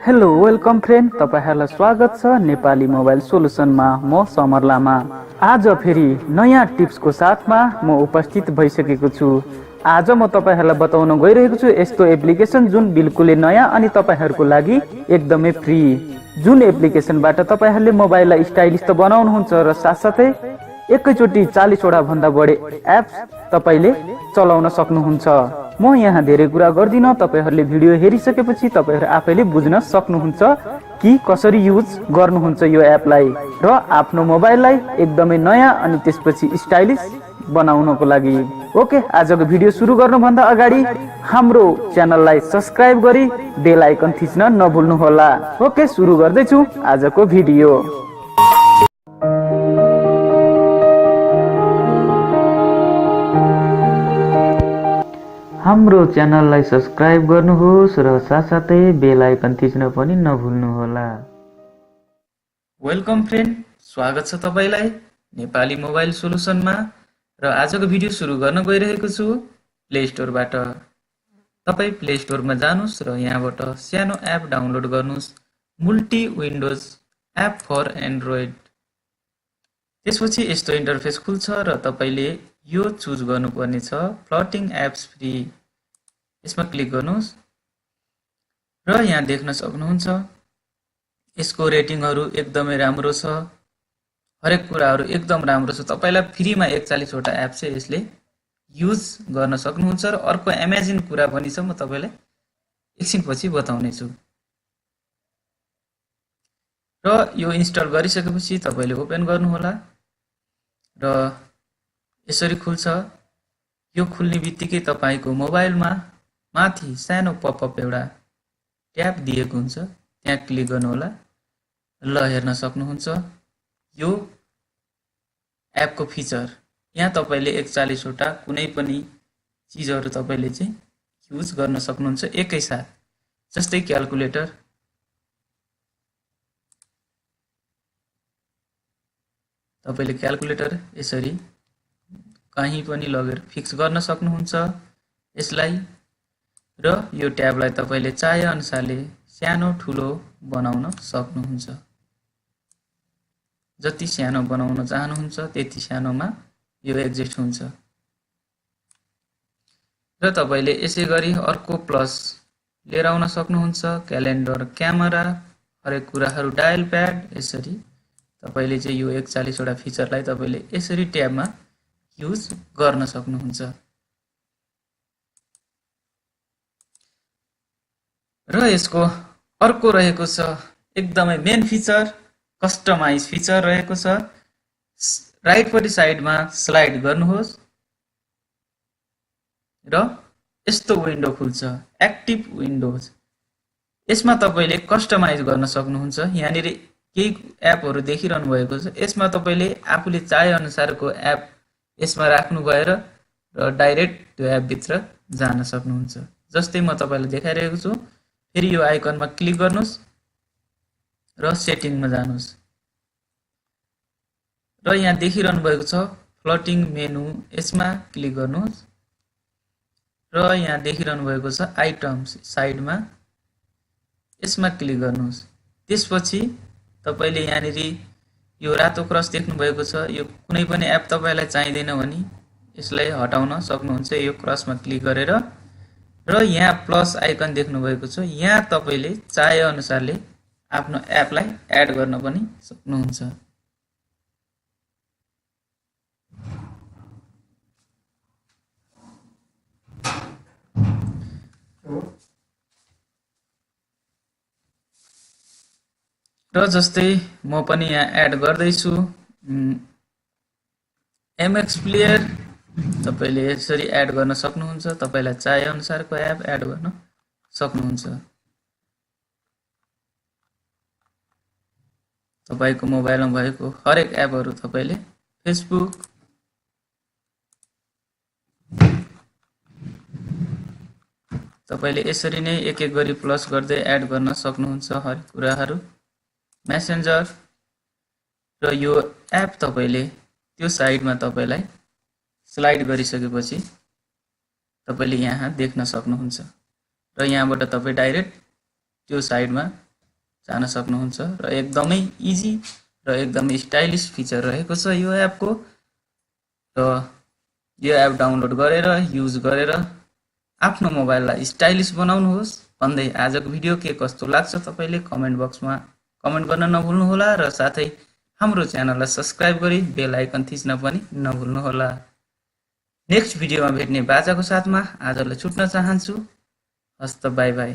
Hello welcome friend, तपाईहरुलाई स्वागत छ नेपाली मोबाइल सोलुसनमा। म समर लामा आज फेरि नयाँ टिप्सको साथमा म उपस्थित भइसकेको छु। आज म तपाईहरुलाई बताउन गइरहेको छु यस्तो एप्लिकेसन जुन बिल्कुलै नयाँ अनि तपाईहरुको लागि एकदमै फ्री, जुन एप्लिकेसनबाट तपाईहरुले मोबाइललाई स्टाइलिश त बनाउनुहुन्छ र साथसाथै एकैचोटी 40 वटा भन्दा बढी एप्स तपाईले चलाउन सक्नुहुन्छ। म यहाँ धेरै कुरा गर्दिन, तपाईहरुले भिडियो हेरिसकेपछि तपाईहरु आफैले बुझ्न सक्नुहुन्छ कि कसरी युज गर्नुहुन्छ यो एपलाई र आफ्नो मोबाइललाई एकदमै नयाँ अनि त्यसपछि स्टाइलिश बनाउनको लागि। ओके, आजको भिडियो सुरु गर्नुभन्दा अगाडि हाम्रो च्यानललाई सब्स्क्राइब गरी बेल आइकन थिच्न नभुल्नु होला। ओके, सुरु गर्दैछु आजको भिडियो। हाम्रो च्यानललाई सब्स्क्राइब गर्नुहोस् र साथसाथै बेल आइकन थिच्न पनि नभुल्नुहोला। वेलकम फ्रेन्ड, स्वागत छ तपाईलाई नेपाली मोबाइल सोलुसनमा र आजको भिडियो सुरु गर्न गइरहेको छु प्ले स्टोरबाट। तपाई प्ले स्टोरमा जानुस् र यहाँबाट सानो एप डाउनलोड गर्नुस्, multi windows app for android. त्यसपछि यस्तो इन्टरफेस खुल्छ र तपाईले यो चुज गर्नुपर्ने छ फ्लोटिङ एप्स फ्री। यसमा क्लिक गर्नुस् र यहाँ देख्न सक्नुहुन्छ यसको रेटिङहरु एकदमै राम्रो छ, हरेक कुराहरु एकदम राम्रो छ। तपाईलाई फ्रीमा 41 वटा एप चाहिँ यसले युज गर्न सक्नुहुन्छ र अर्को अमेजिङ कुरा पनि छ, म तपाईलाई एकछिनपछि बताउने छु। र यो इन्स्टल गरिसकेपछि तपाईले ओपन गर्नु होला र यसरी खुल्छ। यो खुल्ने बित्तिकै तपाईको मोबाइलमा माथि सानो पपअप एउटा ट्याब दिएको हुन्छ, त्यहाँ क्लिक गर्नु होला। ल हेर्न सक्नुहुन्छ यो एपको फिचर। यहाँ तपाईले 41 वटा कुनै पनि चीजहरु तपाईले चाहिँ युज गर्न सक्नुहुन्छ एकैसाथ। जस्तै क्याल्कुलेटर, तपाईले क्याल्कुलेटर यसरी कहीं पनि लगेर फिक्स गर्न सक्नुहुन्छ यसलाई। र यो ट्याबलाई तपाईले चाहे अनुसारले सानो ठुलो बनाउन सक्नुहुन्छ। जति सानो बनाउन चाहनुहुन्छ त्यति सानोमा यो एडजस्ट हुन्छ। र तपाईले यसैगरी अर्को प्लस लिएर आउन सक्नुहुन्छ, क्यालेन्डर, क्यामेरा, हरेक कुराहरु, डायल प्याड। यसरी तपाईले चाहिँ यो 41 वटा फिचरलाई तपाईले यसरी ट्याबमा युज गर्न सक्नुहुन्छ। र यसको अर्को रहेको छ एकदमै मेन फिचर, कस्टमाइज फिचर रहेको छ। राइटपट्टि साइडमा स्लाइड गर्नुहोस् र यस्तो विन्डो खुल्छ, एक्टिभ विन्डोज। यसमा तपाईले कस्टमाइज गर्न सक्नुहुन्छ। यहाँनिर केही एपहरु देखिरहनु भएको छ, यसमा तपाईले आफूले चाहे अनुसारको एप यसमा राख्नु भएर र डाइरेक्ट त्यो एप भित्र जान सक्नुहुन्छ। जस्तै म तपाईलाई देखाइरहेको छु। फेरि यो आइकनमा क्लिक गर्नुस् र सेटिङमा जानुस् र यहाँ देखिरहनु भएको छ फ्लोटिङ मेनु, यसमा क्लिक गर्नुस् र यहाँ देखिरहनु भएको छ आइटम्स साइडमा, यसमा क्लिक गर्नुस्। त्यसपछि तपाईले यहाँनिर यो रातो क्रस देख्नु भएको छ, यो कुनै पनि एप तपाईलाई चाहिदैन भने यसलाई हटाउन सक्नुहुन्छ यो क्रसमा क्लिक गरेर। र यहाँ प्लस आइकन देख्नु भएको छ, यहाँ तपाईले चाहे अनुसारले आफ्नो एपलाई एड गर्न पनि सक्नुहुन्छ। र जस्तै म पनि यहाँ एड गर्दै छु एमएक्स प्लेयर। तपाईले यसरी एड गर्न सक्नुहुन्छ, तपाईलाई चाहे अनुसारको एप एड गर्न सक्नुहुन्छ। तपाईको मोबाइलमा भएको हरेक एपहरु तपाईले फेसबुक, तपाईले यसरी नै एक एक गरी प्लस गर्दै एड गर्न सक्नुहुन्छ हरेक कुराहरु। मेसेन्जर र यो एप तपाईले त्यो साइडमा तपाईलाई स्लाइड गरिसकेपछि तपाईले यहाँ देख्न सक्नुहुन्छ र यहाँबाट तपाई डाइरेक्ट त्यो साइडमा जान सक्नुहुन्छ र एकदमै इजी र एकदमै स्टाइलिश फिचर रहेको छ यो एपको। र यो एप डाउनलोड गरेर युज गरेर आफ्नो मोबाइललाई स्टाइलिश बनाउनुहोस् भन्दै आजको भिडियो के कस्तो लाग्छ तपाईले कमेन्ट बक्समा कमेन्ट गर्न नभुल्नुहोला र साथै हाम्रो च्यानललाई सब्स्क्राइब गरी बेल आइकन थिच्न पनि नभुल्नुहोला। नेक्स्ट भिडियोमा भेट्ने बाचाको साथमा आजलाई छुट्न चाहन्छु। हस्त बाई बाई।